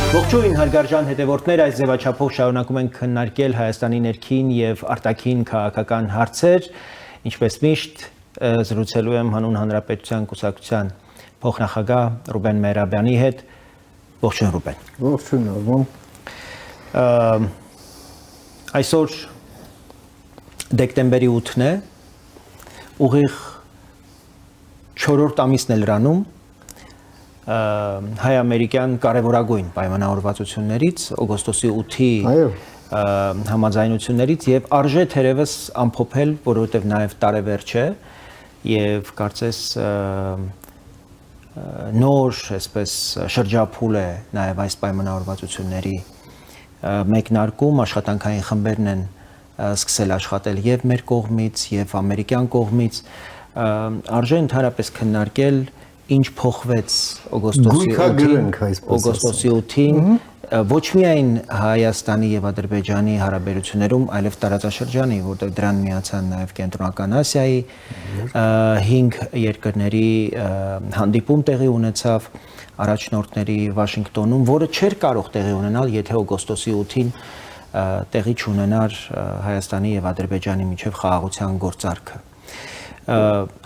Ողջույն հարգարժան հետևորդներ, այս ձևաչափով շարունակում ենք քննարկել Հայաստանի ներքին եւ արտաքին քաղաքական հարցեր, ինչպես միշտ զրուցելու եմ հանուն Հանրապետության կուսակցության փոխնախագահ Ռուբեն Մեհրաբյանի հետ։ Ողջույն Ռուբեն։ Ողջույն Արման։ Այսօր դեկտեմբերի 8-ն է, ուղիղ 4-րդ ամիսն է լրանում հայ-ամերիկյան կարևորագույն պայմանավորվածություններից, օգոստոսի 8-ի համաձայնություններից եւ արժե թերևս ամփոփել, որովհետեւ նաեւ տարեվերջ է եւ կարծես նոր, այսպես շրջափուլ է նաեւ այս պայմանավորվածությունների մեկնարկում, աշխատանքային խմբերն են սկսել աշխատել եւ մեր կողմից եւ ամերիկյան կողմից, արժե ընդհանրապես քննարկել ինչ փոխվեց օգոստոսի 8-ին ոչ միայն Հայաստանի եւ Ադրբեջանի հարաբերություններում, այլև տարածաշրջանի, որտեղ դրան միացան նաեւ Կենտրոնական Ասիայի 5 երկրների հանդիպում տեղի ունեցավ առաջնորդների Վաշինգտոնում, որը չէր կարող տեղի ունենալ, եթե օգոստոսի 8-ին տեղի չունենար Հայաստանի եւ Ադրբեջանի միջև խաղաղության գործարքը։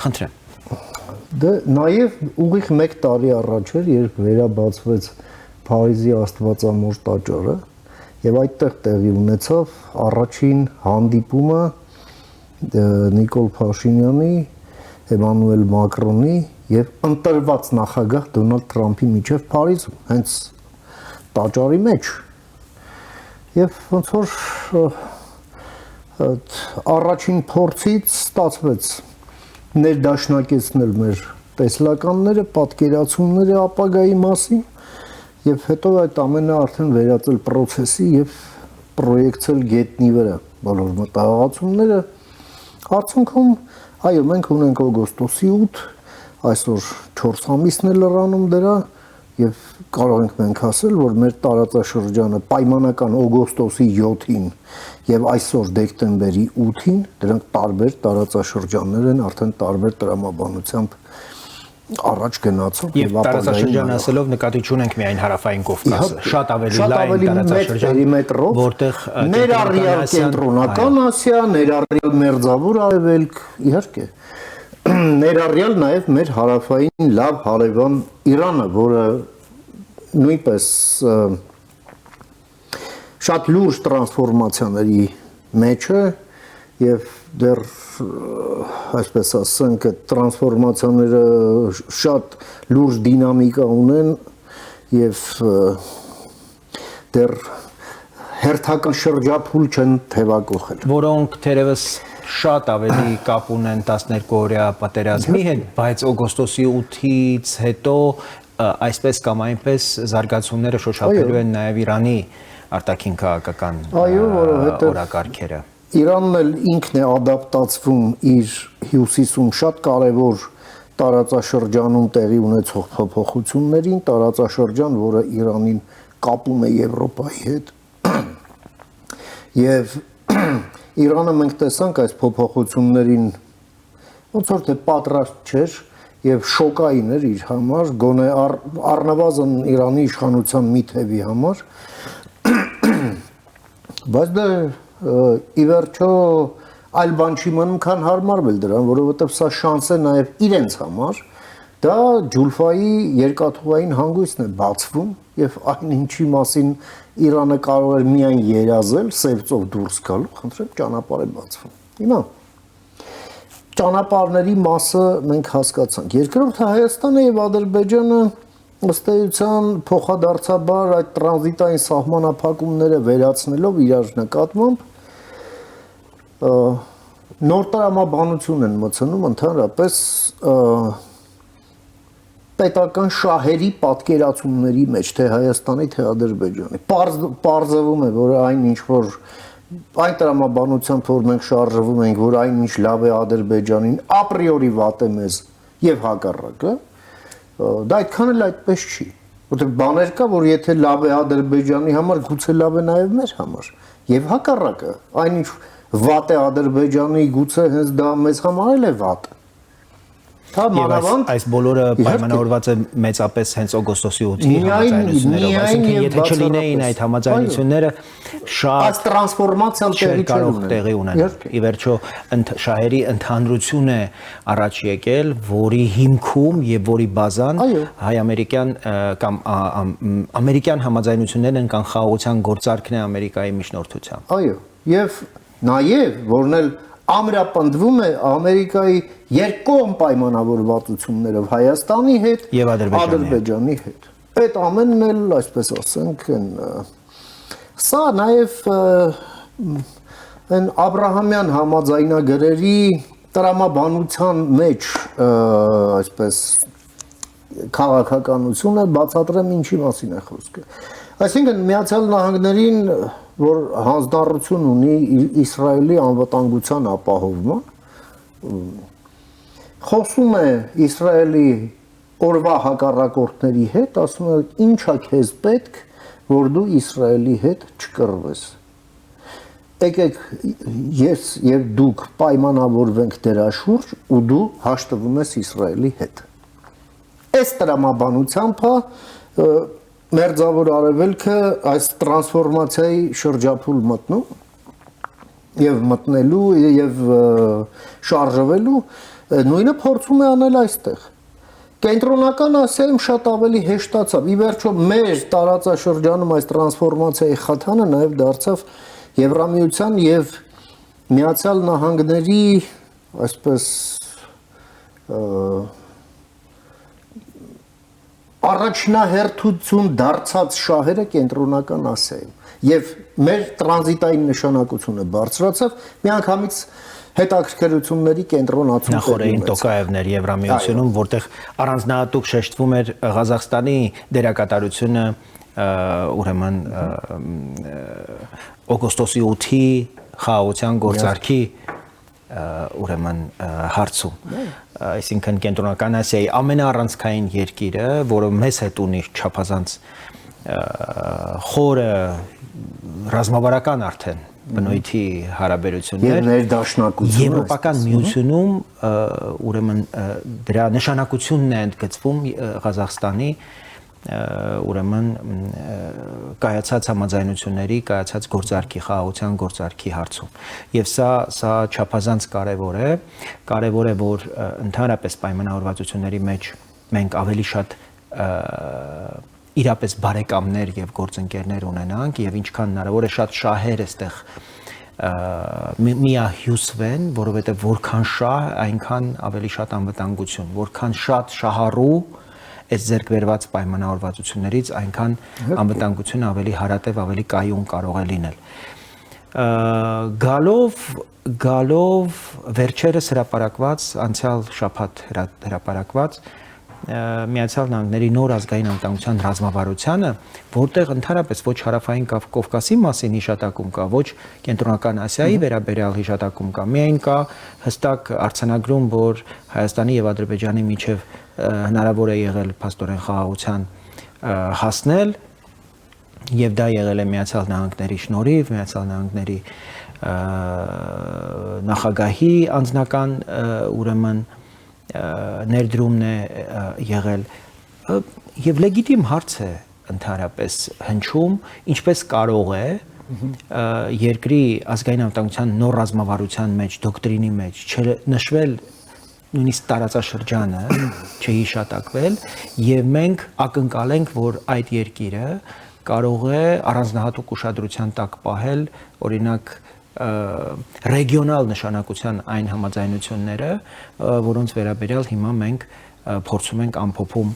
Խնդրեմ։ Դե նաև ուղիղ 1 տարի առաջ էր, երբ վերաբացվեց Փարիզի Աստվածամոր տաճարը եւ այդտեղ տեղի ունեցավ առաջին հանդիպումը Նիկոլ Փաշինյանի, Էմանուել Մակրոնի եւ ընտրված նախագահ Դոնալդ Թրամփի միջև Փարիզում, հենց տաճարի մեջ։ Եվ ոնց որ առաջին փորձից ստացվեց ներդաշնակեցնել մեր տեսլականները, պատկերացումները ապագայի մասին եւ հետո այդ ամենը արդեն վերածել process-ի եւ պրոյեկցել գետնի վրա բոլոր մտահղացումները արդյունքում այո մենք ունենք օգոստոսի 8 այսօր 4 ամիսն է լրանում դրա եւ կարող ենք մենք ասել որ մեր տարածաշրջանը պայմանական օգոստոսի 7-ին եւ այսօր դեկտեմբերի 8-ին դրանք տարբեր տարածաշրջաններ են արդեն տարբեր տրամաբանությամբ առաջ գնացող եւ տարածաշրջան ասելով նկատի չունենք միայն հարավային Կովկասը, շատ ավելի լայն տարածաշրջան, որտեղ ներառյալ կենտրոնական Ասիա, ներառյալ մերձավոր արևելք, իհարկե, ներառյալ նաեւ մեր հարավային լավ հարևան Իրանը, որը նույնպես շատ լուրջ տրանսֆորմացիաների մեջ է եւ դեռ այսպես ասենք այդ տրանսֆորմացիաները շատ լուրջ դինամիկա ունեն եւ դեռ հերթական շրջափուլ չեն թևակողել, որոնք թերևս շատ ավելի կապ ունեն 12-օրյա պատերազմի հետ, բայց օգոստոսի 8-ից հետո այսպես կամ այնպես զարգացումները շոշափելու են նաեւ Իրանի արտաքին քաղաքական օրակարգերը։ Իրանն էլ ինքն է ադապտացվում իր հյուսիսում շատ կարևոր տարածաշրջանում տեղի ունեցող փոփոխություններին, տարածաշրջան, որը Իրանին կապում է Եվրոպայի հետ։ Եվ Իրանը մենք տեսանք այս փոփոխություններին ոնց որ թե պատրաստ չէր եւ շոկային էր իր համար, գոնե առնվազն Իրանի իշխանության մի թևի համար։ Բայց դա ի վերջո այլ բան չի մնում, քան հարմարվել դրան, որովհետև սա շանս է նաև իրենց համար, դա Ջուլֆայի երկաթուղային հանգույցն է բացվում եւ այն ինչի մասին Իրանը կարող էր միայն երազել, սևծով դուրս գալու, խնդրեմ, ճանապարհ է բացվում։ Հիմա ճանապարհների մասը մենք հասկացանք։ Երկրորդը Հայաստանը եւ Ադրբեջանը ըստ էության փոխադարձաբար այդ տրանզիտային սահմանափակումները վերացնելով իրար նկատմամբ նոր տրամաբանություն են մտցնում ընդհանրապես պետական շահերի պատկերացումների մեջ թե Հայաստանի թե Ադրբեջանի պարզվում է որ այն ինչ որ այն տրամաբանությամբ որ մենք շարժվում ենք որ այն ինչ լավ է Ադրբեջանին ապրիորի վատ է մեզ եւ հակառակը դա այդքան էլ այդպես չի որտեղ բաներ կա որ եթե լավ է Ադրբեջանի համար գուցե լավ է նաեւ մեր համար եւ հակառակը այնինչ վատ է Ադրբեջանի գուցե հենց դա մեզ համար էլ է վատ Այս բոլորը պայմանավորված է մեծապես հենց օգոստոսի 8-ի համաձայնություններով, այսինքն եթե չլինեին այդ համաձայնությունները շատ տրանսֆորմացիան տեղի ունենալ։ Ի վերջո շահերի ընդհանրություն է առաջ եկել, որի հիմքում եւ որի բազան հայ-ամերիկյան կամ ամերիկյան համաձայնություններն են կամ խաղաղության գործարքն է Ամերիկայի միջնորդությամբ։ Այո, եւ նաեւ որն էլ ամրապնդվում է Ամերիկայի երկկողմ պայմանավորվածություններով Հայաստանի հետ եւ Ադրբեջանի հետ։ Այդ ամենն էլ, այսպես ասենք, սա նաեւ այն Աբրահամյան համաձայնագրերի տրամաբանության մեջ, այսպես քաղաքականությունը բացատրեմ ինչի մասին է խոսքը։ Այսինքն Միացյալ Նահանգներին, որ հանձնառություն ունի Իսրայելի անվտանգության ապահովման, խոսում է Իսրայելի օրվա հակառակորդների հետ, ասում է ինչա քեզ պետք, որ դու Իսրայելի հետ չկռվես։ Եկեք ես եւ դուք պայմանավորվենք դրա շուրջ ու դու հաշտվում ես Իսրայելի հետ։ Այս տրամաբանությամբ Մերձավոր Արևելքը այս տրանսֆորմացիայի շրջափուլ մտնում եւ մտնելու եւ շարժվելու նույնը փորձում է անել այստեղ։ Կենտրոնական Ասիայում շատ ավելի հեշտացավ։ Ի վերջո մեր տարածաշրջանում այս տրանսֆորմացիայի խաթանը նաեւ դարձավ Եվրամիության եւ Միացյալ Նահանգների այսպես առաջնահերթություն դարձած շահերը կենտրոնական Ասիայում եւ մեր տրանզիտային նշանակությունը բարձրացավ միանգամից հետաքրքրությունների կենտրոնացում նախորդային Տոկաևներ Եվրամիությունում, որտեղ առանձնահատուկ շեշտվում էր Ղազախստանի դերակատարությունը ուրեմն օգոստոսի 8-ի խաղաղության գործարքի ուրեմն հարցում, այսինքն կենտրոնական Ասիայի ամենաառանցքային երկիրը, որը մեզ հետ ունի չափազանց խորը ռազմավարական արդեն բնույթի հարաբերություններ եւ ներդաշնակություն Եվրոպական միությունում ուրեմն դրա նշանակությունն է ընդգծվում Ղազախստանի ուրեմն կայացած համաձայնությունների, կայացած գործարքի, խաղաղության գործարքի հարցում։ Եվ սա չափազանց կարևոր է, որ ընդհանրապես պայմանավորվածությունների մեջ մենք ավելի շատ իրապես բարեկամներ եւ գործընկերներ ունենանք եւ ինչքան հնարավոր է շատ շահեր այստեղ միահյուսվեն, որովհետեւ որքան շահ, այնքան ավելի շատ անվտանգություն, որքան շատ շահառու այս ձեռքբերված պայմանավորվածություններից այնքան անվտանգությունը ավելի հարատև, ավելի կայուն կարող է լինել։ Գալով վերջերս հրապարակված, անցյալ շաբաթ հրապարակված Միացյալ Նահանգների նոր ազգային անվտանգության ռազմավարությանը, որտեղ ընդհանրապես ոչ հարավային Կովկասի մասին հիշատակում կա, ոչ կենտրոնական Ասիայի վերաբերյալ հիշատակում կա, միայն կա հստակ արձանագրում, որ Հայաստանի եւ Ադրբեջանի միջև հնարավոր է եղել փաստորեն խաղաղության հասնել եւ դա եղել է Միացյալ Նահանգների շնորհիվ, Միացյալ Նահանգների նախագահի անձնական ուրեմն ներդրումն է եղել եւ լեգիտիմ հարց է ընդհանրապես հնչում, ինչպես կարող է երկրի ազգային անվտանգության նոր ռազմավարության մեջ, դոկտրինի մեջ չնշվել նույնիսկ տարածաշրջանը չհիշատակվել եւ մենք ակնկալենք, որ այդ երկիրը կարող է առանձնահատուկ ուշադրության տակ պահել օրինակ ռեգիոնալ նշանակության այն համաձայնությունները, որոնց վերաբերյալ հիմա մենք փորձում ենք ամփոփում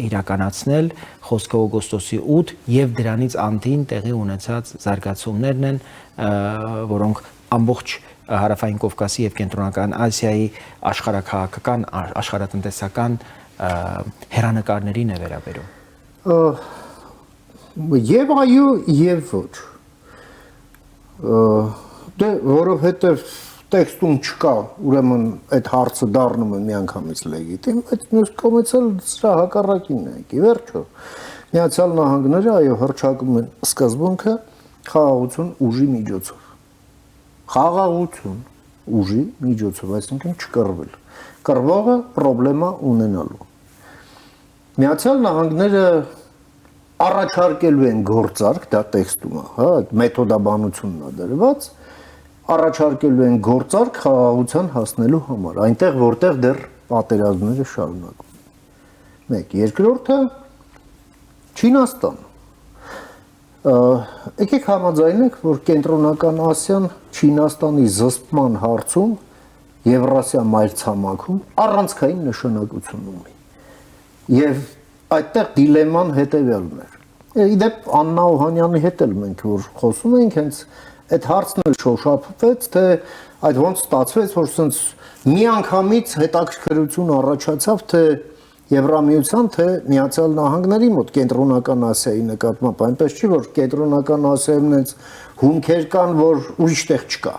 իրականացնել, խոսքը օգոստոսի 8 եւ դրանից անդին տեղի ունեցած զարգացումներն են, որոնք ամբողջ հարավային Կովկասի եւ կենտրոնական Ասիայի աշխարհաքաղաքական, աշխարհատնտեսական հերանեկարներին է վերաբերում։ Եվ այո, եւ ոչ։ Դե որովհետեւ տեքստում չկա, ուրեմն այդ հարցը դառնում է միանգամից լեգիտիմ, այդ մյուս կողմից էլ սրա հակառակինն է, ի վերջո։ Միացյալ Նահանգները այո հռչակում են սկզբունքը խաղաղություն ուժի միջոցով։ Խաղաղություն ուժի միջոցով, այսինքն չկռվել։ կռվողը պրոբլեմա ունենալու։ Միացյալ Նահանգները առաջարկելու են գործարք, դա տեքստում է, հա, այդ մեթոդաբանությունն է դրված, առաջարկելու են գործարք խաղաղության հասնելու համար, այնտեղ որտեղ դեռ պատերազմները շարունակվում են։ Մեկ, երկրորդը Չինաստան։ Եկեք համաձայնենք, որ Կենտրոնական Ասիան Չինաստանի զսպման հարցում Եվրասիա մայրցամաքում առանցքային նշանակություն ունի։ Եվ այդտեղ դիլեման հետևյալն էր։ Իդեպ Աննա Օհանյանի հետ էլ մենք որ խոսում ենք, հենց այդ հարցն էլ շոշափվեց, թե այդ ոնց ստացվեց, որ սենց միանգամից հետաքրքրություն առաջացավ, թե Եվրամիության, թե Միացյալ Նահանգների մոտ Կենտրոնական Ասիայի նկատմամբ, այնպես չի, որ Կենտրոնական Ասիայում հենց հումքեր կան, որ ուրիշ տեղ չկա։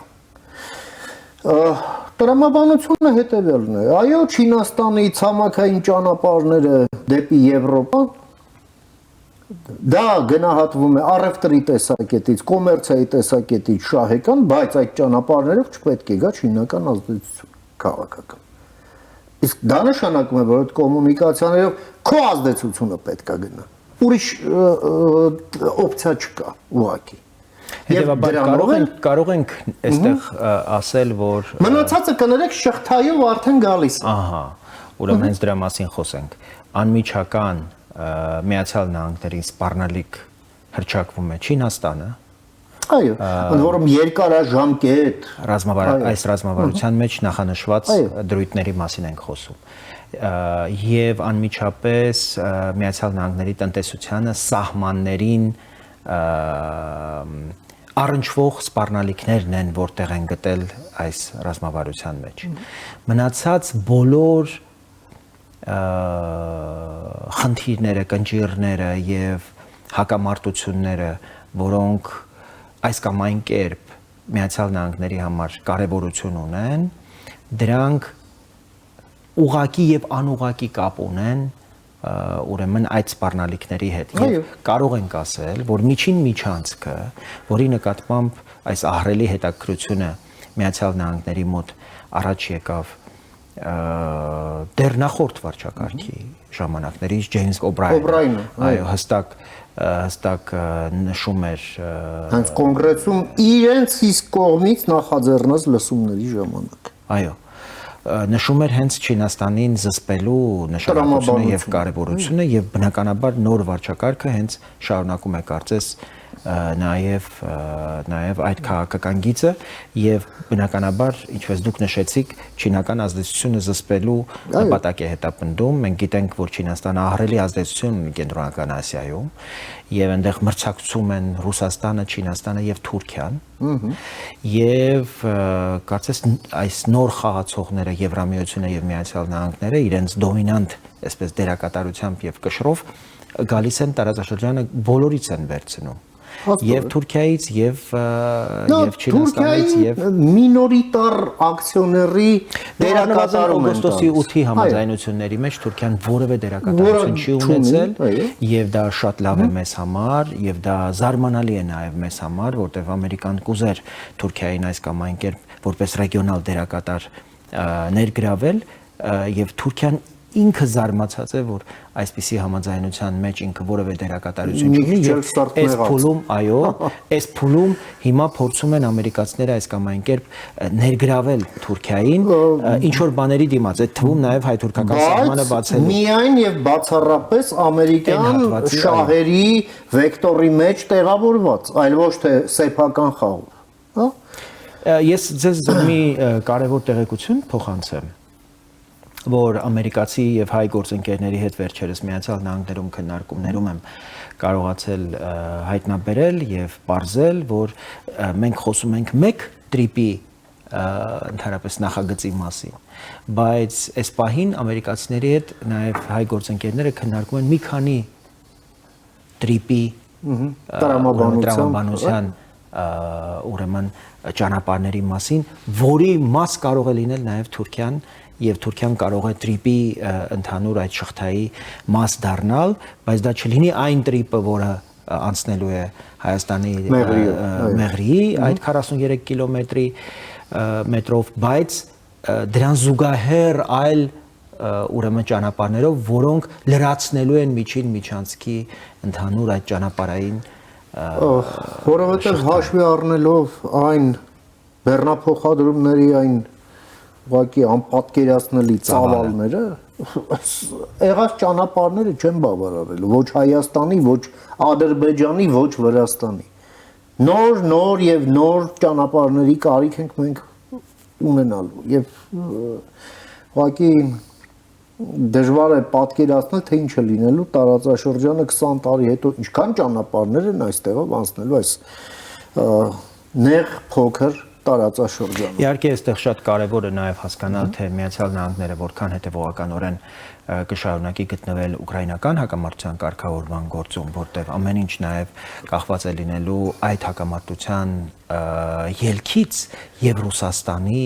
Տրամաբանությունը հետևյալն է, այո, Չինաստանի ցամաքային ճանապարհները դեպի Եվրոպա դա գնահատվում է առևտրի տեսակետից, կոմերցիայի տեսակետից շահեկան, բայց այդ ճանապարհներով չպետք է գա չինական ազդեցություն քաղաքական։ Իսկ դա նշանակում է, որ այդ կոմունիկացիաներով քո ազդեցությունը պետք է գնա։ Ուրիշ օպցիա չկա ուղղակի։ Հետևաբար կարող ենք այստեղ ասել, որ մնացածը կներեք շղթայով արդեն գալիս է։ Ահա, ուրեմն հենց դրա մասին խոսենք։ Անմիջական Միացյալ Նահանգների սպառնալիք հրճակվում է Չինաստանը։ Այո, ընդ որում երկարաժամկետ այս ռազմավարության մեջ նախանշված դրույթների մասին ենք խոսում։ Եվ անմիջապես Միացյալ Նահանգների տնտեսությանը սահմաններին առնչվող սպառնալիքներն են, որտեղ են գտել այս ռազմավարության մեջ։ Մնացած բոլոր խնդիրները, կնճիռները եւ հակամարտությունները, որոնք այս կամ այն կերպ Միացյալ Նահանգների համար կարևորություն ունեն, դրանք ուղղակի եւ անուղղակի կապ ունեն ուրեմն այդ սպառնալիքների հետ եւ կարող ենք ասել, որ միջին միջանցքը, որի նկատմամբ այս ահռելի հետաքրությունը Միացյալ Նահանգների մոտ առաջ եկավ դեռ նախորդ վարչակարգի ժամանակներից Ջեյմս Օբրայենը, այո, հստակ նշում էր հենց կոնգրեսում իրենց իսկ կողմից նախաձեռնած լսումների ժամանակ։ Այո, նշում էր հենց Չինաստանին զսպելու նշանակությունը եւ կարեւորությունը եւ բնականաբար նոր վարչակարգը հենց շարունակում է կարծես նաեւ այդ քաղաքական գիծը եւ բնականաբար ինչպես դուք նշեցիք չինական ազդեցությունը զսպելու նպատակ է հետապնդում մենք գիտենք որ Չինաստանը ահռելի ազդեցություն ունի Կենտրոնական Ասիայում եւ այնտեղ մրցակցում են Ռուսաստանը, Չինաստանը եւ Թուրքիան եւ կարծես այս նոր խաղացողները Եվրամիությունը եւ Միացյալ Նահանգները իրենց դոմինանտ այսպես դերակատարությամբ եւ կշռով գալիս են տարածաշրջանը բոլորից են վերցնում Եվ Թուրքիայից եւ Չինաստանից եւ մինորիտար ակցիոների դերակատարում են օգոստոսի 8-ի համաձայնությունների մեջ Թուրքիան որևէ դերակատարություն չի ունեցել եւ դա շատ լավ է մեզ համար եւ դա զարմանալի է նաեւ մեզ համար որտեւ ամերիկան կուզեր Թուրքիային այս կամ այն կերպ որպես ռեգիոնալ դերակատար ներգրավել եւ Թուրքիան ինքը զարմացած է որ այսպիսի համաձայնության մեջ ինքը որևէ դերակատարություն չունի եւ այս փուլում այո այս փուլում հիմա փորձում են ամերիկացիները այս կամ այն կերպ ներգրավել Թուրքիային ինչ որ բաների դիմաց այդ թվում նաեւ հայ-թուրքական սահմանը բացելու միայն եւ բացառապես ամերիկյան շահերի վեկտորի մեջ տեղավորված այլ ոչ թե սեփական խաղով հա ես ձեզ մի կարևոր տեղեկություն փոխանցեմ որ ամերիկացի եւ հայ գործընկերների հետ վերջերս Միացյալ Նահանգներում քննարկումներում եմ կարողացել հայտնաբերել եւ ողջել, որ մենք խոսում ենք մեկ տրիպի ընդհանրապես նախագծի մասին, բայց այս պահին ամերիկացիների հետ նաեւ հայ գործընկերները քննարկում են մի քանի տրիպի տրամաբանության ուրեմն ճանապարհների մասին, որի մաս կարող է լինել նաեւ Թուրքիան եւ Թուրքիան կարող է տրիպի ընդհանուր այդ շղթայի մաս դառնալ, բայց դա չլինի այն տրիպը, որը անցնելու է Հայաստանի Մեղրիի այդ 43 կիլոմետրի մետրով, բայց դրան զուգահեռ այլ ուրեմն ճանապարհներով, որոնք լրացնելու են միջանցքի ընդհանուր այդ ճանապարհային որովհետև հաշվի առնելով այն բեռնափոխադրումների այն ուղղակի անպատկերացնելի ծավալները, եղած ճանապարհները չեն բավարարելու ոչ Հայաստանի, ոչ Ադրբեջանի, ոչ Վրաստանի։ Նոր եւ նոր ճանապարհների կարիք ենք մենք ունենալու եւ ուղղակի դժվար է պատկերացնել թե ինչ է լինելու տարածաշրջանը 20 տարի հետո ինչքան ճանապարհներ են այստեղով անցնելու այս նեղ փոքր տարածաշրջանը։ Իհարկե այստեղ շատ կարևոր է նաև հասկանալ թե Միացյալ Նահանգները որքան հետևողականորեն կշարունակի գտնվել ուկրաինական հակամարտության կարգավորման գործում, որտեղ ամեն ինչ նաև կախված է լինելու այդ հակամարտության ելքից եւ Ռուսաստանի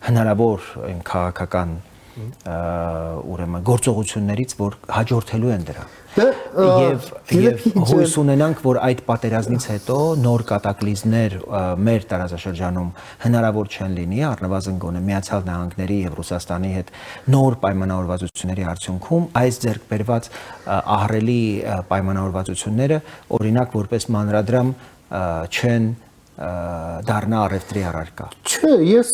հնարավոր քաղաքական ուրեմն գործողություններից, որ հաջորդելու են դրա։ Եվ հույս ունենանք, որ այդ պատերազմից հետո նոր կատակլիզմներ մեր տարածաշրջանում հնարավոր չեն լինի, առնվազն գոնե Միացյալ Նահանգների եւ Ռուսաստանի հետ նոր պայմանավորվածությունների արդյունքում այս ձեռք բերված ահռելի պայմանավորվածությունները, օրինակ որպես մանրադրամ չեն դառնա առևտրի առարկա։ Չէ, ես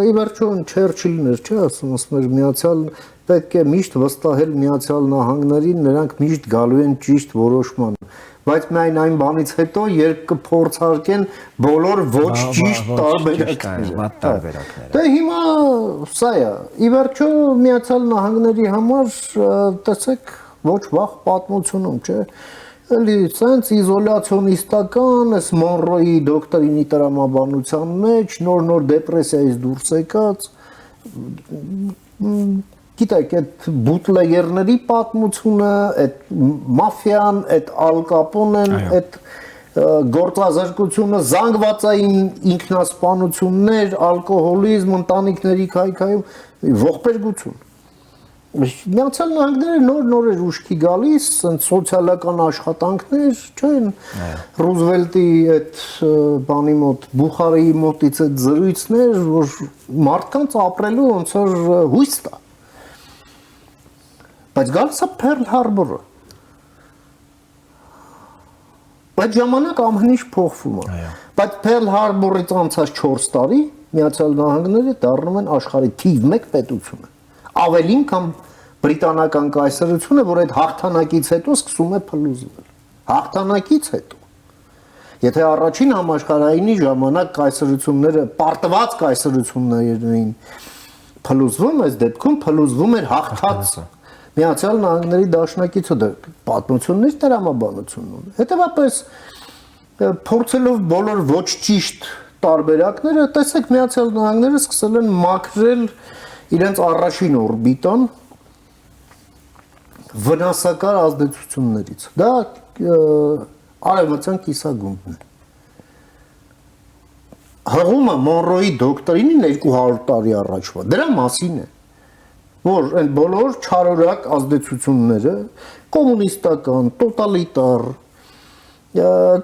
ի վերջո Չերչիլն էր, չէ, ասում էր Միացյալ պետք է միշտ վստահել Միացյալ Նահանգներին, նրանք միշտ գալու են ճիշտ որոշման, բայց միայն այն բանից հետո, երբ կփորձարկեն բոլոր ոչ ճիշտ տարբերակները։ Դե հիմա սա է, ի վերջո Միացյալ Նահանգների համար տեսեք ոչ վաղ պատմությունում, չէ, էլի սենց իզոլացիոնիստական, այս Մոնրոյի դոկտրինի տրամաբանության մեջ նոր դեպրեսիայից դուրս եկած գիտեք, այդ բուտլեգերների պատմությունը, այդ մաֆիան, այդ Ալ Կապոնեն, այդ գործազրկությունը, զանգվածային ինքնասպանություններ, ալկոհոլիզմ, ընտանիքների քայքայում, ողբերգություն։ Միացյալ Նահանգները նոր էր ուշքի գալիս, սոցիալական աշխատանքներ, չեն Ռուզվելտի այդ բանի մոտ, Բուխարեի մոտից այդ զրույցներ, որ մարդկանց ապրելու ոնց որ հույս տա։ Բայց գալիս է Փերլ Հարբորը։ Այդ ժամանակ ամեն ինչ փոխվում է։ Բայց Փերլ Հարբորից անցած 4 տարի Միացյալ Նահանգները դառնում են աշխարհի թիվ 1 պետությունը։ Ավելին կամ բրիտանական կայսրությունը, որ այդ հաղթանակից հետո սկսում է փլուզվել։ Հաղթանակից հետո։ Եթե առաջին համաշխարհայինի ժամանակ կայսրությունները, պարտված կայսրություններին փլուզվում, այս դեպքում փլուզվում էր հաղթած Միացյալ Նահանգների դաշնակիցը, պատմություններ տրամաբանությունն ունի։ Հետևաբար փորձելով բոլոր ոչ ճիշտ տարբերակները, տեսեք Միացյալ Նահանգները սկսել են մաքրել իրենց առաջին օրբիտան վնասակար ազդեցություններից։ Դա արևմտյան կիսագունդն է։ Հղումը Մոնրոյի դոկտրինին 200 տարի առաջվա, դրա մասին է, որ այն բոլոր չարորակ ազդեցությունները, կոմունիստական, տոտալիտար,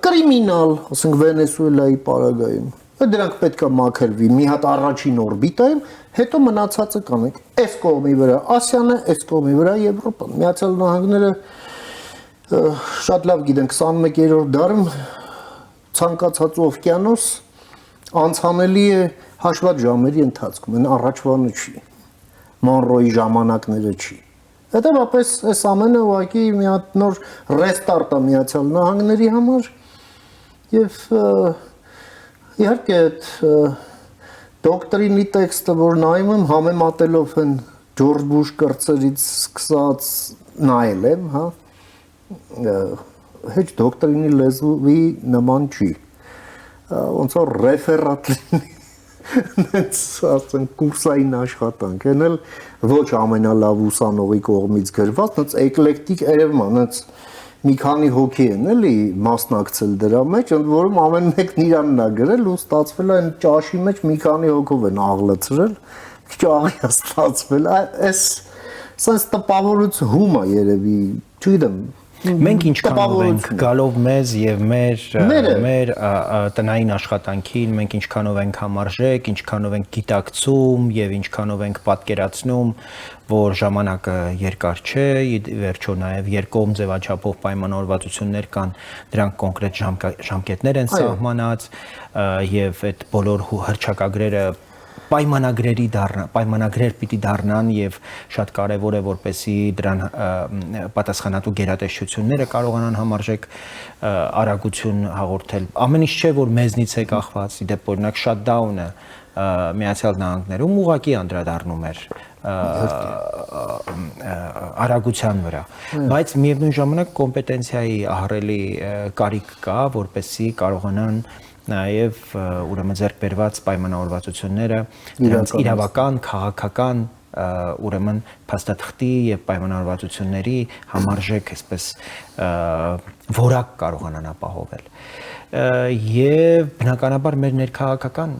կրիմինալ, ասենք Վենեսուելայի պարագայում, դրանք պետք է մաքրվի մի հատ առաջին օրբիտայում, հետո մնացածը կանենք այս կողմի վրա Ասիանը, այս կողմի վրա Եվրոպան։ Միացյալ Նահանգները շատ լավ գիտեն 21-րդ դարում ցանկացած օվկիանոս անցանելի է հաշված ժամերի ընթացքում, այն առաջվանը չի, Մոնրոյի ժամանակները չի։ Հետևաբար այս ամենը ուղղակի մի հատ նոր ռեստարտ է Միացյալ Նահանգների համար եւ իհարկե այդ դոկտրինի տեքստը, որ նայում եմ, համեմատելով են Ջորջ Բուշ կրծերից սկսած նայել եմ, հա, հեչ դոկտրինի լեզվի նման չի, ոնց որ ռեֆերատ լինի, ասենք կուրսային աշխատանք, են էլ ոչ ամենալավ ուսանողի կողմից գրված, նենց էկլեկտիկ երևում է, նենց մի քանի հոգի են էլի մասնակցել դրա մեջ, ընդ որում ամեն մեկն իրանն է գրել ու ստացվել է այն ճաշի մեջ մի քանի հոգով են աղլացրել, ճաղի է ստացվել, այս սենց տպավորություն հում է երևի, չգիտեմ, Մենք ինչքանով ենք գալով մեզ եւ մեր տնային աշխատանքին, մենք ինչքանով ենք համարժեք, ինչքանով ենք գիտակցում եւ ինչքանով ենք պատկերացնում, որ ժամանակը երկար չէ, վերջո նաեւ երկկողմ ձևաչափով պայմանավորվածություններ կան, դրանք կոնկրետ ժամկետներ են սահմանած եւ այդ բոլոր հռչակագրերը պայմանագրեր պիտի դառնան եւ շատ կարեւոր է որպեսի դրան պատասխանատու գերատեսչությունները կարողանան համարժեք արագություն հաղորդել ամեն ինչ չէ որ մեզնից է կախված դեպ օրինակ շատդաունը Միացյալ Նահանգներում ուղղակի անդրադառնում էր արագության վրա բայց միևնույն ժամանակ կոմպետենցիայի ահռելի կարիք կա որպեսի կարողանան նաև ուրեմն ձեռք բերված պայմանավորվածությունները դրանց իրավական, քաղաքական ուրեմն փաստաթղթի եւ պայմանավորվածությունների համարժեք այսպես որակ կարողանան ապահովել եւ բնականաբար մեր ներքաղաքական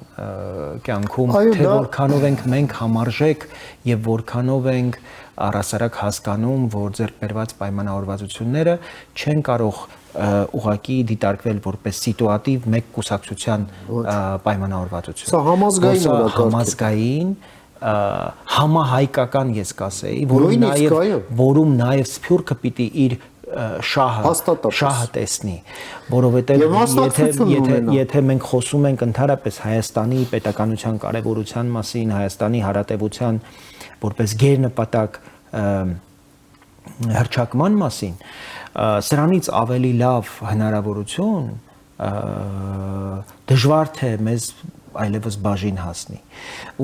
կյանքում թե որքանով ենք մենք համարժեք եւ որքանով ենք առասարակ հասկանում որ ձեռք բերված պայմանավորվածությունները չեն կարող ուղղակի դիտարկվել որպես սիտուատիվ մեկ կուսակցության պայմանավորվածություն։ Սա համազգային համահայկական ես կասեի, որում նաև Սփյուռքը պիտի իր շահը տեսնի, որովհետև եթե մենք խոսում ենք ընդհանրապես Հայաստանի պետականության կարևորության մասին, Հայաստանի հարատևության որպես գերնպատակ հռչակման մասին, սրանից ավելի լավ հնարավորություն դժվար թե մեզ այլևս բաժին հասնի։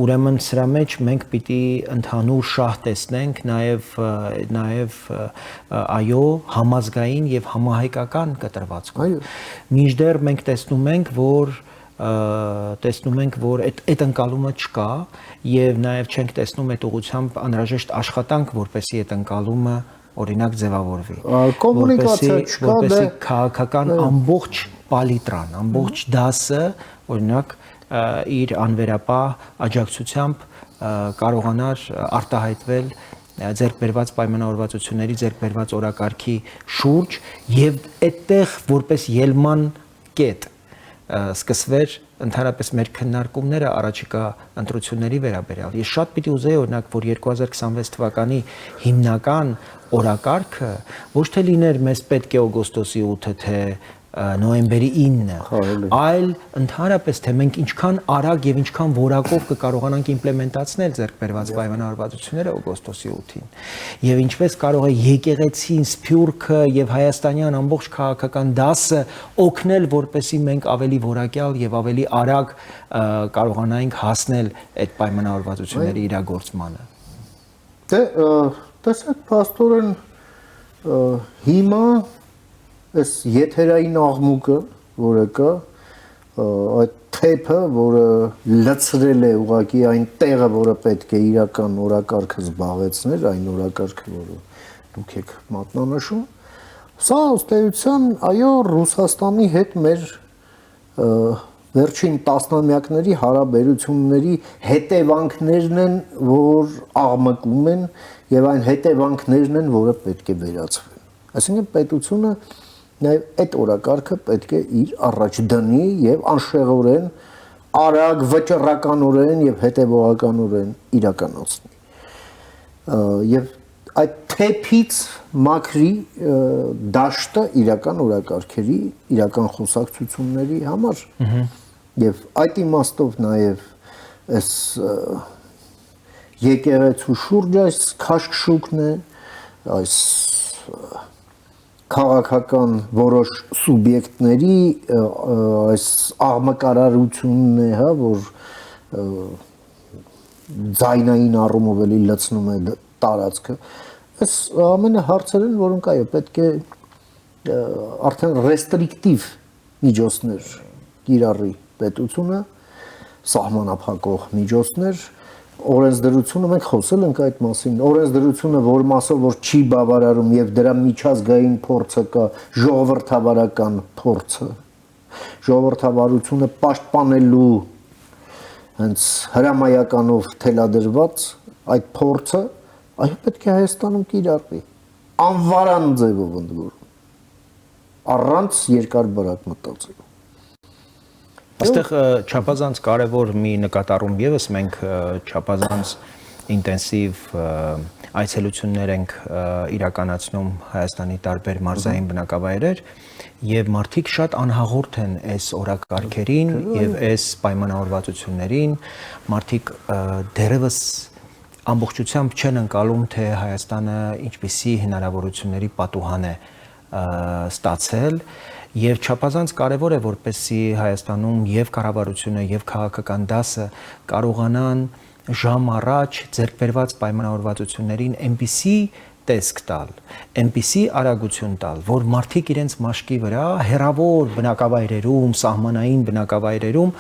Ուրեմն սրա մեջ մենք պիտի ընդհանուր շահ տեսնենք նաև այո համազգային եւ համահայկական կտրվածքով։ Մինչդեռ մենք տեսնում ենք, որ այդ ընկալումը չկա եւ նաև չենք տեսնում այդ ուղղությամբ անհրաժեշտ աշխատանք, որպեսզի այդ ընկալումը օրինակ ձևավորվի կոմունիկացիա չկա որպեսզի քաղաքական ամբողջ պալիտրան ամբողջ դասը օրինակ իր անվերապահ աջակցությամբ կարողանար արտահայտվել ձեռք բերված պայմանավորվածությունների ձեռք բերված օրակարգի շուրջ եւ այդտեղ որպես ելման կետ սկսվեր ընդհանրապես մեր քննարկումները առաջիկա ընտրությունների վերաբերյալ։ Ես շատ պիտի ուզեի օրինակ, որ 2026 թվականի հիմնական օրակարգը ոչ թե լիներ մեզ պետք է օգոստոսի 8-ը թե նոյեմբերի 9-ը, այլ ընդհանրապես թե մենք ինչքան արագ եւ ինչքան որակով կկարողանանք իմպլեմենտացնել ձեռք բերված պայմանավորվածությունները օգոստոսի 8-ին։ Եվ ինչպես կարող է եկեղեցին, Սփյուռքը եւ հայաստանյան ամբողջ քաղաքական դասը օգնել, որպեսզի մենք ավելի որակյալ եւ ավելի արագ կարողանայինք հասնել այդ պայմանավորվածությունների իրագործմանը։ Դե տեսեք, փաստորեն հիմա այս եթերային աղմուկը, որը կա, այդ թեփը, որը լցրել է ուղղակի այն տեղը, որը պետք է իրական օրակարգը զբաղեցներ, այն օրակարգը, որը դուք եք մատնանշում, սա ըստ էության, այո, Ռուսաստանի հետ մեր վերջին տասնամյակների հարաբերությունների հետևանքներն են, որ աղմկում են, եւ այն հետևանքներն են, որը պետք է վերացվեն։ Այսինքն պետությունը նաև այդ օրակարգը պետք է իր առաջ դնի եւ անշեղորեն արագ վճռականորեն եւ հետեւողականորեն իրականացնի եւ այդ թեփից մաքրի դաշտը իրական օրակարգերի իրական խոսակցությունների համար եւ այդ իմաստով նաև այս եկեղեցու շուրջ այս քաշքշուկն է այս քաղաքական որոշ սուբյեկտների այս աղմկարարությունն է, հա, որ ձայնային առումով էլի լցնում է տարածքը։ Այս ամենը հարցեր են, որոնք այո պետք է արդեն ռեստրիկտիվ միջոցներ կիրառի պետությունը, սահմանափակող միջոցներ, օրենսդրությունը մենք խոսել ենք այդ մասին, օրենսդրությունը որ մասով որ չի բավարարում եւ դրա միջազգային փորձը կա, ժողովրդավարական փորձը, ժողովրդավարությունը պաշտպանելու հենց հրամայականով թելադրված այդ փորձը այո պետք է Հայաստանում կիրառվի, անվարան ձևով ընդ որում, առանց երկար բարակ մտածելու։ Այստեղ չափազանց կարևոր մի նկատառում եւս մենք չափազանց ինտենսիվ այցելություններ ենք իրականացնում Հայաստանի տարբեր մարզային բնակավայրեր եւ մարդիկ շատ անհաղորդ են այս օրակարգերին եւ այս պայմանավորվածություններին, մարդիկ դերևս ամբողջությամբ չեն ընկալում, թե Հայաստանը ինչպիսի հնարավորությունների պատուհան է ստացել եւ չափազանց կարեւոր է որպեսզի Հայաստանում եւ կառավարությունը եւ քաղաքական դասը կարողանան ժամ առաջ ձեռքբերված պայմանավորվածություններին այնպիսի տեսք տալ, այնպիսի արագություն տալ, որ մարդիկ իրենց մաշկի վրա հերավոր բնակավայրերում, սահմանային բնակավայրերում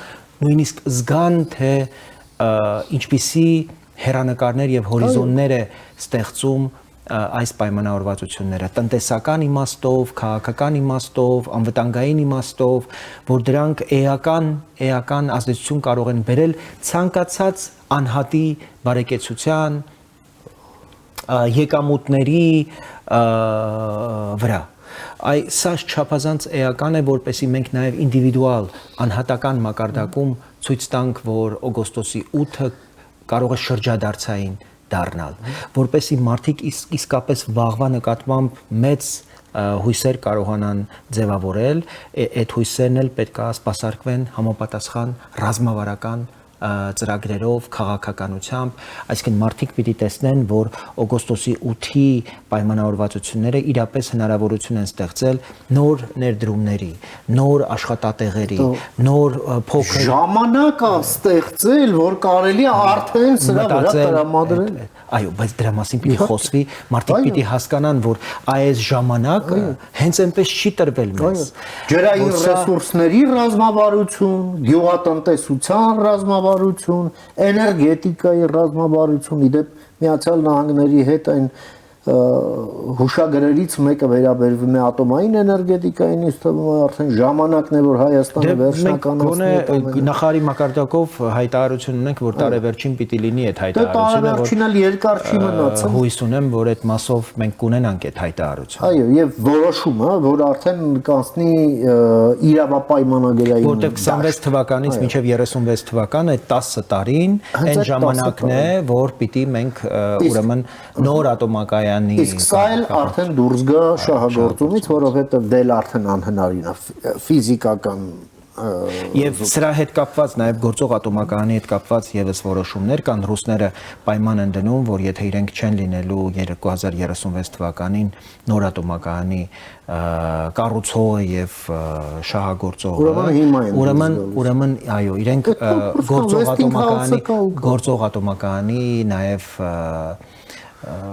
նույնիսկ զգան, թե ինչպիսի հերանեկարներ եւ հորիզոններ է ստեղծում այս պայմանավորվածությունները տնտեսական իմաստով, քաղաքական իմաստով, անվտանգային իմաստով, որ դրանք էական ազդեցություն կարող են բերել ցանկացած անհատի բարեկեցության, եկամուտների վրա։ Սա չափազանց էական է, որպեսզի մենք նաև ինդիվիդուալ անհատական մակարդակում ցույց տանք, որ օգոստոսի 8-ը կարող է շրջադարձային դառնալ, որպեսզի մարդիկ իսկապես վաղվա նկատմամբ մեծ հույսեր կարողանան ձևավորել, այդ հույսերն էլ պետք է սպասարկվեն համապատասխան ռազմավարական ծրագրերով, քաղաքականությամբ, այսինքն մարդիկ պիտի տեսնեն, որ օգոստոսի 8-ի պայմանավորվածությունները իրապես հնարավորություն են ստեղծել նոր ներդրումների, նոր աշխատատեղերի, նոր փոքր ժամանակ է ստեղծել, որ կարելի է արդեն սրա վրա տրամադրել։ Այո, բայց դրա մասին պիտի խոսվի, մարդիկ պիտի հասկանան, որ այս ժամանակը հենց այնպես չի տրվել մեզ։ Ջրային ռեսուրսների ռազմավարություն, գյուղատնտեսության ռազմավարություն, էներգետիկայի ռազմավարություն, իդեպ Միացյալ Նահանգների հետ այն հուշագրերից մեկը վերաբերվում է ատոմային էներգետիկային, ինձ թվում է արդեն ժամանակն է, որ Հայաստանը վերջնականացնի այդ նախարարի մակարդակով հայտարարություն ունենք, որ տարեվերջին պիտի լինի այդ հայտարարությունը, տարեվերջին էլ երկար չի մնացել։ Հույս ունեմ, որ այդ մասով մենք կունենանք այդ հայտարարությունը։ Այո, եւ որոշումը, որ արդեն կանցնի իրավապայմանագրային, որտեղ 26 թվականից մինչև 36 թվականը այդ 10 տարին այն ժամանակն է, որ պիտի մենք ուրեմն նոր ատոմակայան Իսկ սա էլ արդեն դուրս գա շահագործումից, որովհետև դել արդեն անհնարին է ֆիզիկական Եվ սրա հետ կապված նաև գործող ատոմակայանի հետ կապված եւս որոշումներ կան, ռուսները պայման են դնում, որ եթե իրենք չեն լինելու 2036 թվականին նոր ատոմակայանի կառուցողը եւ շահագործողը, ուրեմն այո, իրենք գործող ատոմակայանի նաև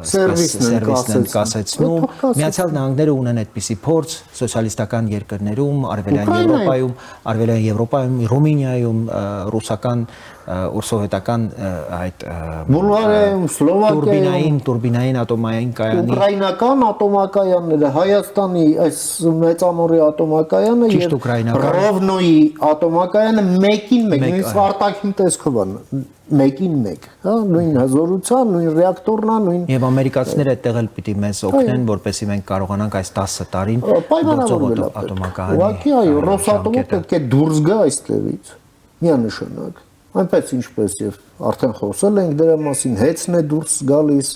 սերվիսն են կասեցնում։ Միացյալ Նահանգները ունեն այդպիսի փորձ սոցիալիստական երկրներում, Արևելյան Եվրոպայում, Ռումինիայում, ռուսական սովետական այդ Բուլղարիայում, Սլովակիայում, տուրբինային ատոմային կայանի, ուկրաինական ատոմակայանները, Հայաստանի այս մեծամորի ատոմակայանը եւ Ռովնոյի ատոմակայանը մեկին մեկ, նույնիսկ արտաքին տեսքով են, մեկին մեկ, հա, նույն հզորության, նույն ռեակտորն է, նույն եւ ամերիկացիները այդտեղ էլ պիտի մեզ օգնեն, որպեսզի մենք կարողանանք այս 10 տարին գործող ատոմակայանի։ Ուղղակի այո, Ռոսատոմը պետք է դուրս գա այստեղից, միանշանակ։ Այնպես ինչպես եւ արդեն խոսել ենք դրա մասին, հեծն է դուրս գալիս,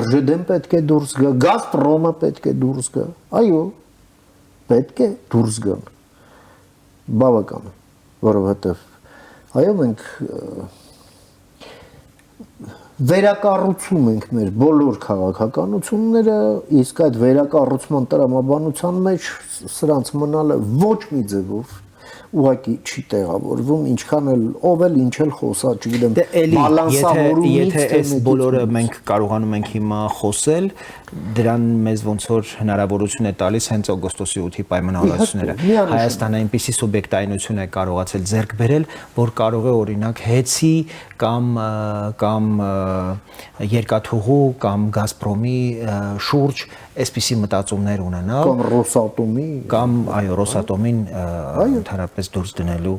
RЖD-ն պետք է դուրս գա, Գազպրոմը պետք է դուրս գա։ Այո, պետք է դուրս գան։ Բավական է, որովհետեւ այո մենք վերակառուցում ենք մեր բոլոր քաղաքականությունները, իսկ այդ վերակառուցման տրամաբանության մեջ սրանց մնալը ոչ մի ձևով ուղղակի չի տեղավորվում, ինչքան էլ ով էլ ինչ էլ խոսա, չգիտեմ, բալանսավորումից, եթե այս բոլորը մենք կարողանում ենք հիմա խոսել, դրան մեզ ոնց որ հնարավորություն է տալիս հենց օգոստոսի 8-ի պայմանավորվածությունները։ Հայաստանը այնպիսի սուբյեկտայնություն է կարողացել ձեռք բերել, որ կարող է օրինակ հեծի կամ երկաթուղու կամ Գազպրոմի շուրջ այսպիսի մտածումներ ունենալ կամ Ռոսատոմի կամ այո Ռոսատոմին ընդհանրապես դուրս դնելու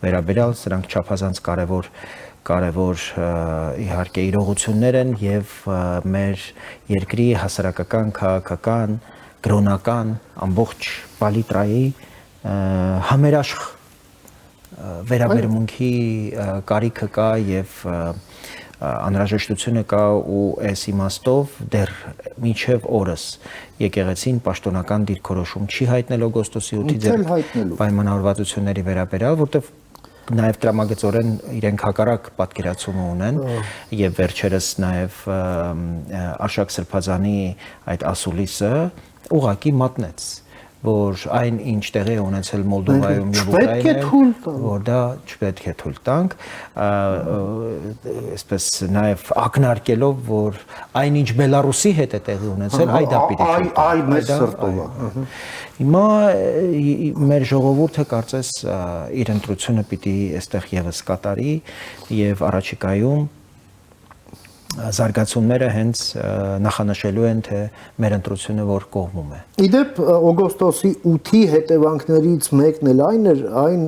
վերաբերյալ սրանք չափազանց կարևոր իհարկե իրողություններ են եւ մեր երկրի հասարակական, քաղաքական, կրոնական ամբողջ պալիտրայի համերաշխ վերաբերմունքի կարիքը կա եւ անհրաժեշտությունը կա ու այս իմաստով դեռ մինչև օրս եկեղեցին պաշտոնական դիրքորոշում չի հայտնել օգոստոսի 8-ի ձեռք պայմանավորվածությունների վերաբերյալ, որտեղ նաև տրամագծորեն իրենք հակառակ պատկերացումը ունեն եւ վերջերս նաև Արշակ Սրբազանի այդ ասուլիսը ուղղակի մատնեց, որ այն ինչ տեղի է ունեցել Մոլդովայում եւ Ուկրաինայում, որ դա չպետք է թույլ տանք, այսպես նաև ակնարկելով, որ այն ինչ Բելարուսի հետ է տեղի ունեցել, այ դա պիտի թույլ տանք, այ մեծ սրտով է։ Հիմա մեր ժողովուրդը կարծես իր ընտրությունը պիտի այստեղ եւս կատարի եւ առաջիկայում զարգացումները հենց նախանշելու են թե մեր ընտրությունը որ կողմում է։ Իդեպ օգոստոսի 8-ի հետևանքներից մեկն էլ այն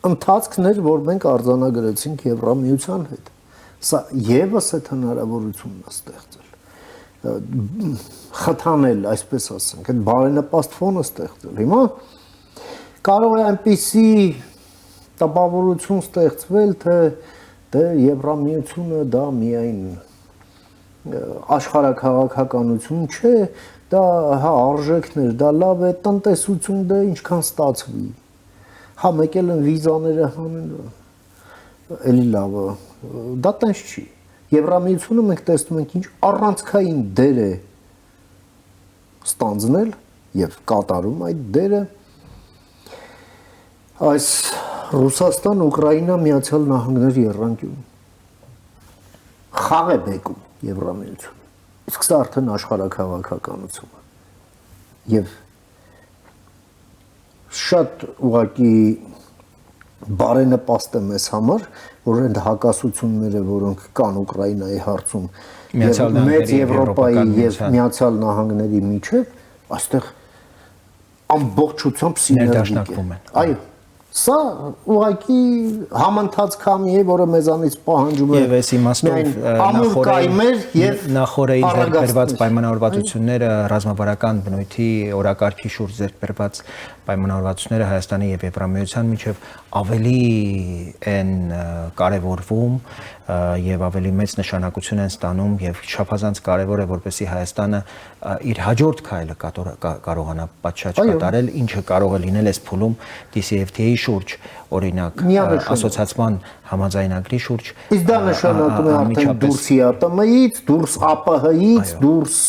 ընթացքն էր, որ մենք արձանագրեցինք Եվրամիության հետ։ Սա եւս այդ հնարավորությունն է ստեղծել։ Խթանել, այսպես ասենք, այդ բարենպաստ ֆոնը ստեղծել։ Հիմա կարող է այնպիսի տպավորություն ստեղծվել, թե դե Եվրամիությունը դա միայն աշխարհաքաղաքականություն չէ, դա հա արժեքներ, դա լավ է, տնտեսություն դա ինչքան ստացվի։ Հա մեկել են վիզաները հանեն, էլի լավ է։ Դա տենց չի։ Եվրամիությունը մենք տեսնում ենք ինչ առանցքային դեր է ստանձնել եւ կատարում այդ դերը այս Ռուսաստան, Ուկրաինա, Միացյալ Նահանգներ եռանկյուն խաղ է բեկում Եվրամիությունը։ Իսկ սա արդեն աշխարհաքաղաքականություն է։ Եվ շատ ուղղակի բարենպաստ է մեզ համար, որ այդ հակասությունները, որոնք կան Ուկրաինայի հարցում, մեծ Եվրոպայի եւ Միացյալ Նահանգների միջեւ, այստեղ ամբողջությամբ սիներգիկ են։ Այո, սա ուղղակի համընթաց քամի է, որը մեզանից պահանջում է եւ այս իմաստով նախորդին ձեռք բերված պայմանավորվածությունները ռազմավարական բնույթի օրակարգի շուրջ ձեռք բերված պայմանավորվածությունները Հայաստանի եւ Եվրամիության միջև ավելի են կարևորվում եւ ավելի մեծ նշանակություն են ստանում եւ չափազանց կարեւոր է որպեսզի Հայաստանը իր հաջորդ քայլը կարողանա պատշաճ կատարել, ինչը կարող է լինել այս փուլում DCFTA-ի շուրջ, օրինակ ասոցիացման համաձայնագրի շուրջ։ Իսկ դա նշանակում է արդեն դուրս ԵԱՏՄ-ից, դուրս ԱՊՀ-ից, դուրս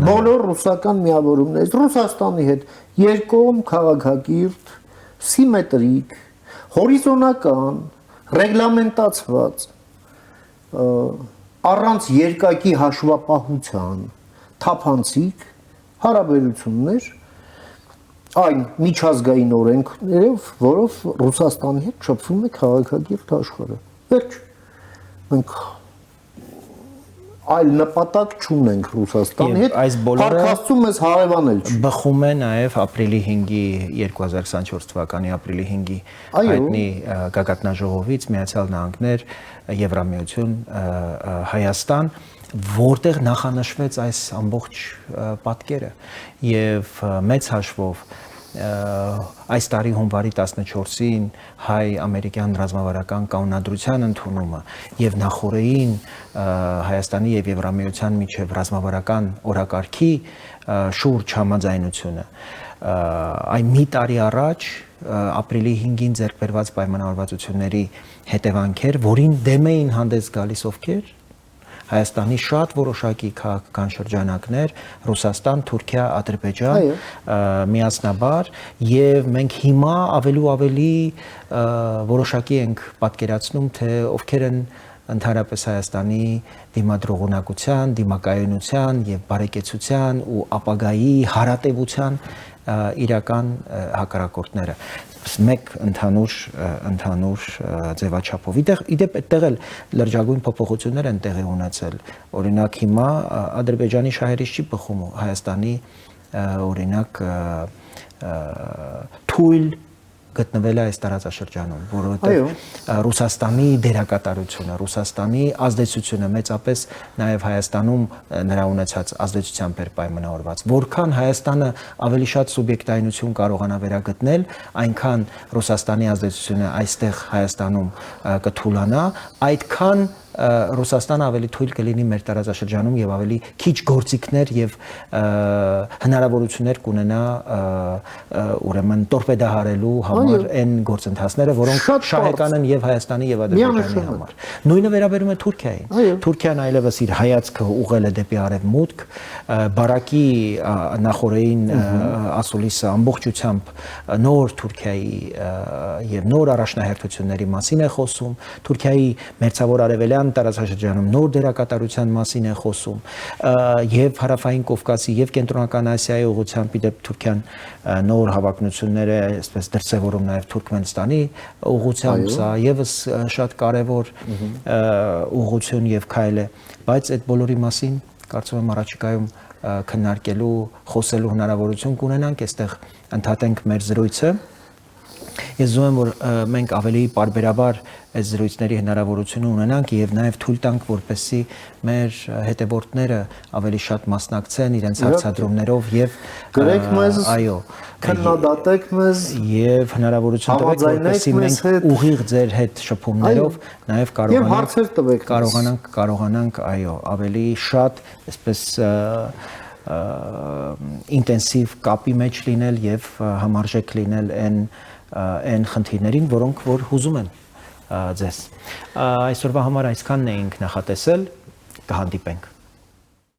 բոլոր ռուսական միավորումներից, Ռուսաստանի հետ երկկողմ քաղաքակիրթ, սիմետրիկ, հորիզոնական, ռեգլամենտացված, առանց երկակի հաշվապահության, թափանցիկ հարաբերություններ այն միջազգային օրենքներով, որով Ռուսաստանի հետ շփվում է քաղաքակիրթ աշխարհը։ Վերջ։ Մենք այլ նպատակ չունենք Ռուսաստանի հետ, փառքաստում ես հարևանել չի։ Բխում է նաև ապրիլի 5-ի 2024 թվականի ապրիլի 5-ի հայտնի գագաթնաժողովից Միացյալ Նահանգներ, Եվրամիություն, Հայաստան, որտեղ նախանշվեց այս ամբողջ պատկերը եւ մեծ հաշվով այս տարի հունվարի 14-ին հայ-ամերիկյան ռազմավարական կանոնադրության ընդունումը եւ նախորդին Հայաստանի եւ Եվրամիության միջև ռազմավարական օրակարգի շուրջ համաձայնությունը այն մի տարի առաջ ապրիլի 5-ին ձեռք բերված պայմանավորվածությունների հետևանքեր, որին դեմ էին հանդես գալիս ովքեր Հայաստանի շատ որոշակի քաղաքական շրջանակներ, Ռուսաստան, Թուրքիա, Ադրբեջան, միասնաբար եւ մենք հիմա ավելի որոշակի ենք պատկերացնում, թե ովքեր են ընդհանրապես Հայաստանի դիմադրողունակության, դիմակայունության եւ բարեկեցության ու ապագայի հարատեվության իրական հակառակորդները մեկ ընդհանուր ձևաչափով։ Իդեպ այդտեղ էլ լրջագույն փոփոխություններ են տեղի ունեցել։ Օրինակ հիմա Ադրբեջանի շահերից չի բխում Հայաստանի օրինակ թույլ գտնվել է այս տարածաշրջանում, որովհետև Ռուսաստանի դերակատարությունը, Ռուսաստանի ազդեցությունը մեծապես նաև Հայաստանում նրա ունեցած ազդեցությամբ էր պայմանավորված։ Որքան Հայաստանը ավելի շատ սուբյեկտայնություն կարողանա վերագտնել, այնքան Ռուսաստանի ազդեցությունը այստեղ Հայաստանում կթուլանա, այդքան Ռուսաստանը ավելի թույլ կլինի մեր տարածաշրջանում եւ ավելի քիչ գործիքներ եւ հնարավորություններ կունենա ուրեմն տորպեդահարելու համար այն գործընթացները, որոնք շահեկան են եւ Հայաստանի եւ Ադրբեջանի համար։ Նույնը վերաբերում է Թուրքիային։ Թուրքիան այլևս իր հայացքը ուղղել է դեպի արևմուտք, Բարակի նախորդային ասուլիսը ամբողջությամբ նոր Թուրքիայի եւ նոր առաջնահերթությունների մասին է խոսում, Թուրքիայի մերձավոր արևելյան տարածաշրջանում նոր դերակատարության մասին է խոսում եւ հարավային Կովկասի եւ կենտրոնական Ասիայի ուղղությամբ իդեպ Թուրքիան նոր հավակնություններ է այսպես դրսևորում նաեւ Թուրքմենստանի ուղղությամբ, սա եւս շատ կարեւոր ուղղություն եւ քայլ է, բայց այդ բոլորի մասին կարծում եմ առաջիկայում քննարկելու, խոսելու հնարավորություն կունենանք, այստեղ ընդհատենք մեր զրույցը։ Ես զգում եմ, որ մենք ավելի պարբերաբար այս զրույցների հնարավորություն ունենանք եւ նաեւ թույլ տանք, որպեսզի մեր հետևորդները ավելի շատ մասնակցեն իրենց հարցադրումներով եւ գրեք մեզ, այո, քննադատեք մեզ եւ հնարավորություն տվեք, որպեսզի մենք ուղիղ ձեր հետ շփումներով նաեւ կարողանանք, այո, ավելի շատ այսպես ինտենսիվ կապի մեջ լինել եւ համարժեք լինել այն խնդիրներին, որոնք որ հուզում են ձեզ։ Այսօրվա համար այսքանն էինք նախատեսել, կհանդիպենք։